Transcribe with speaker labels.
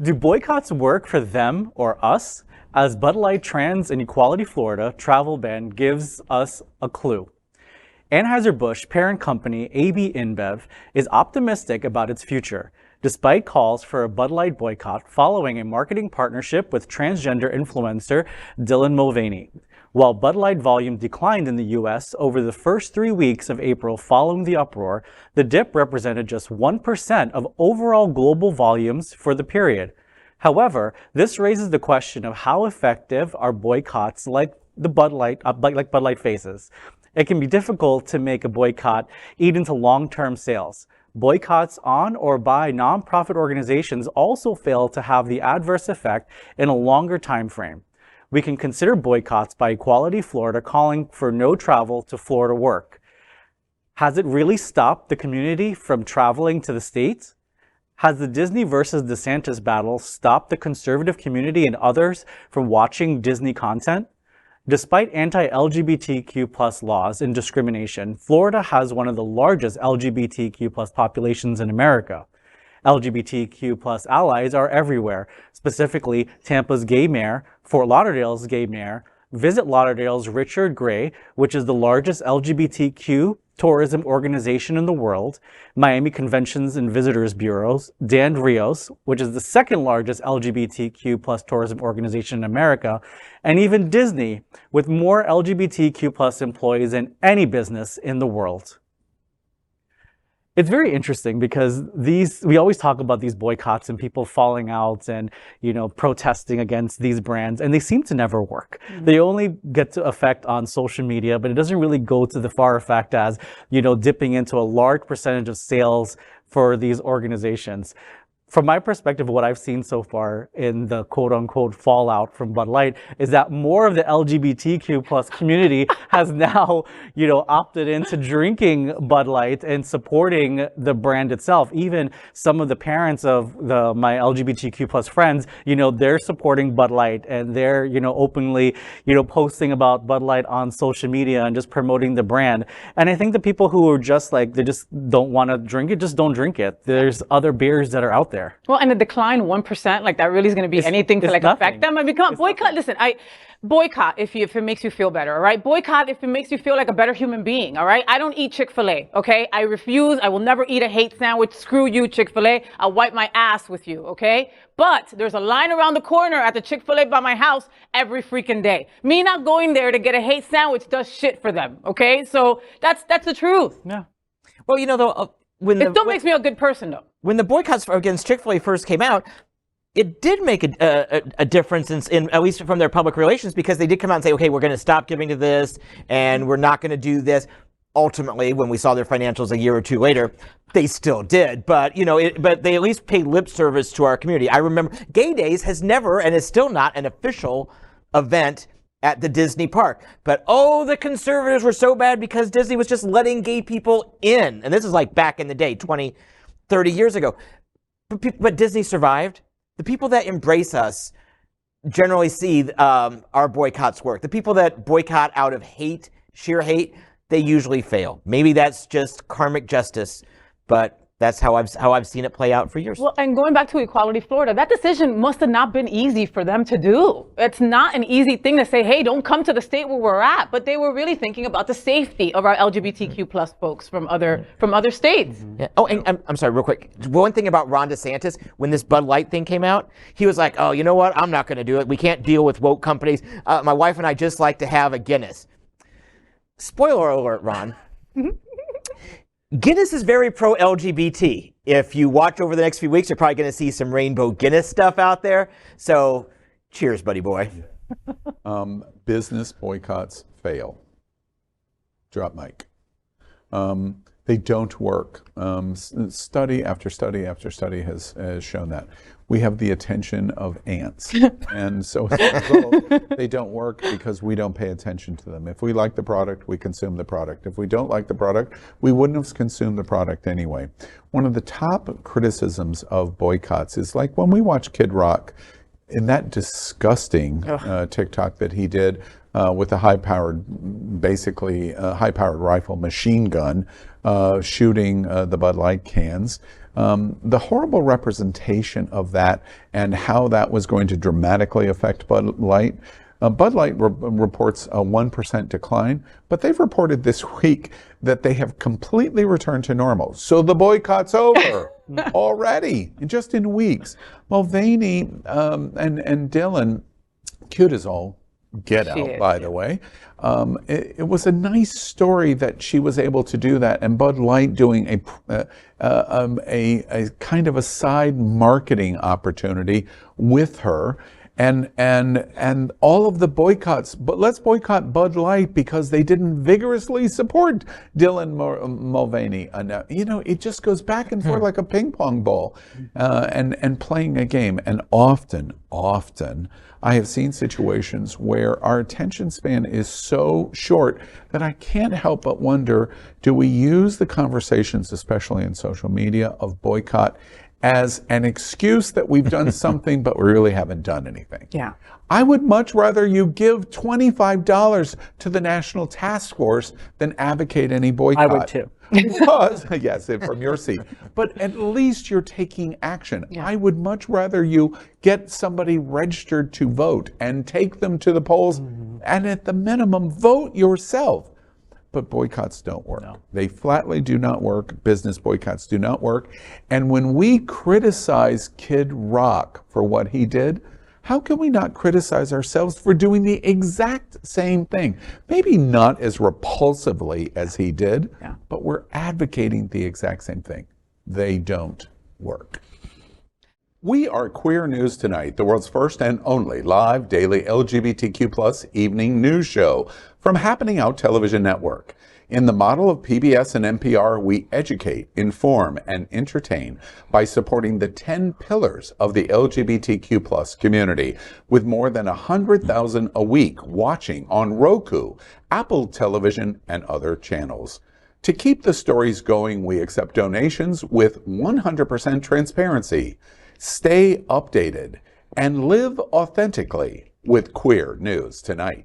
Speaker 1: Do boycotts work for them or us? As Bud Light Trans and Equality Florida travel ban gives us a clue. Anheuser-Busch parent company AB InBev is optimistic about its future, despite calls for a Bud Light boycott following a marketing partnership with transgender influencer Dylan Mulvaney. While Bud Light volume declined in the U.S. over the first 3 weeks of April following the uproar, the dip represented just 1% of overall global volumes for the period. However, this raises the question of how effective are boycotts like the Bud Light, like Bud Light faces. It can be difficult to make a boycott eat into long-term sales. Boycotts on or by nonprofit organizations also fail to have the adverse effect in a longer time frame. We can consider boycotts by Equality Florida calling for no travel to Florida work. Has it really stopped the community from traveling to the States? Has the Disney versus DeSantis battle stopped the conservative community and others from watching Disney content? Despite anti-LGBTQ+ laws and discrimination, Florida has one of the largest LGBTQ+ populations in America. LGBTQ+ allies are everywhere, specifically Tampa's gay mayor, Fort Lauderdale's gay mayor, Visit Lauderdale's Richard Gray, which is the largest LGBTQ tourism organization in the world, Miami Conventions and Visitors Bureaus, Dan Rios, which is the second largest LGBTQ+ tourism organization in America, and even Disney, with more LGBTQ+ employees than any business in the world. It's very interesting because we always talk about these boycotts and people falling out and, protesting against these brands, and they seem to never work. Mm-hmm. They only get to effect on social media, but it doesn't really go to the far effect as, dipping into a large percentage of sales for these organizations. From my perspective, what I've seen so far in the quote-unquote fallout from Bud Light is that more of the LGBTQ+ community has now, opted into drinking Bud Light and supporting the brand itself. Even some of the parents of my LGBTQ+ friends, they're supporting Bud Light and they're, openly, posting about Bud Light on social media and just promoting the brand. And I think the people who are just like, they just don't want to drink it, just don't drink it. There's other beers that are out there.
Speaker 2: Well, and the decline 1%, like that really is going to be anything to affect them. I mean, come on, boycott. Listen, boycott if it makes you feel better, all right? Boycott if it makes you feel like a better human being, all right? I don't eat Chick-fil-A, okay? I refuse. I will never eat a hate sandwich. Screw you, Chick-fil-A. I'll wipe my ass with you, okay? But there's a line around the corner at the Chick-fil-A by my house every freaking day. Me not going there to get a hate sandwich does shit for them, okay? So that's the truth.
Speaker 1: Yeah.
Speaker 3: Well, though,
Speaker 2: it still makes me a good person, though.
Speaker 3: When the boycotts against Chick-fil-A first came out, it did make a difference in at least from their public relations, because they did come out and say, okay, we're going to stop giving to this and we're not going to do this. Ultimately, when we saw their financials a year or two later, they still did. But, but they at least paid lip service to our community. I remember Gay Days has never and is still not an official event at the Disney park. But, the conservatives were so bad because Disney was just letting gay people in. And this is like back in the day, 20, 30 years ago. But Disney survived. The people that embrace us generally see our boycotts work. The people that boycott out of hate, sheer hate, they usually fail. Maybe that's just karmic justice, but that's how I've seen it play out for years.
Speaker 2: Well, and going back to Equality Florida, that decision must have not been easy for them to do. It's not an easy thing to say, hey, don't come to the state where we're at. But they were really thinking about the safety of our LGBTQ+ folks from other states.
Speaker 3: Yeah. Oh, and I'm sorry, real quick. One thing about Ron DeSantis, when this Bud Light thing came out, he was like, oh, you know what? I'm not going to do it. We can't deal with woke companies. My wife and I just like to have a Guinness. Spoiler alert, Ron. Guinness is very pro-LGBT. If you watch over the next few weeks, you're probably going to see some rainbow Guinness stuff out there. So, cheers, buddy boy.
Speaker 4: Business boycotts fail. Drop mic. They don't work. Study after study after study has shown that. We have the attention of ants. And so as a result, they don't work because we don't pay attention to them. If we like the product, we consume the product. If we don't like the product, we wouldn't have consumed the product anyway. One of the top criticisms of boycotts is like when we watch Kid Rock, in that disgusting TikTok that he did with a high-powered rifle machine gun shooting the Bud Light cans. The horrible representation of that and how that was going to dramatically affect Bud Light. Bud Light reports a 1% decline, but they've reported this week that they have completely returned to normal. So the boycott's over already, just in weeks. Mulvaney and Dylan, cute as all get out, by the way. It was a nice story that she was able to do that, and Bud Light doing a kind of a side marketing opportunity with her. And all of the boycotts, but let's boycott Bud Light because they didn't vigorously support Dylan Mulvaney. You know, it just goes back and forth like a ping pong ball, and playing a game. And often, I have seen situations where our attention span is so short that I can't help but wonder, do we use the conversations, especially in social media, of boycott as an excuse that we've done something, but we really haven't done anything?
Speaker 2: Yeah.
Speaker 4: I would much rather you give $25 to the National Task Force than advocate any boycott.
Speaker 1: I would too.
Speaker 4: Because, yes, from your seat. But at least you're taking action.
Speaker 2: Yeah.
Speaker 4: I would much rather you get somebody registered to vote and take them to the polls, and at the minimum, vote yourself. But boycotts don't work. No. They flatly do not work. Business boycotts do not work. And when we criticize Kid Rock for what he did, how can we not criticize ourselves for doing the exact same thing? Maybe not as repulsively as he did, but we're advocating the exact same thing. They don't work. We are Queer News Tonight, the world's first and only live daily LGBTQ+ evening news show from Happening Out Television Network. In the model of PBS and NPR, we educate, inform, and entertain by supporting the 10 pillars of the LGBTQ+ community, with more than 100,000 a week watching on Roku, Apple Television, and other channels. To keep the stories going, we accept donations with 100% transparency. Stay updated and live authentically with Queer News Tonight.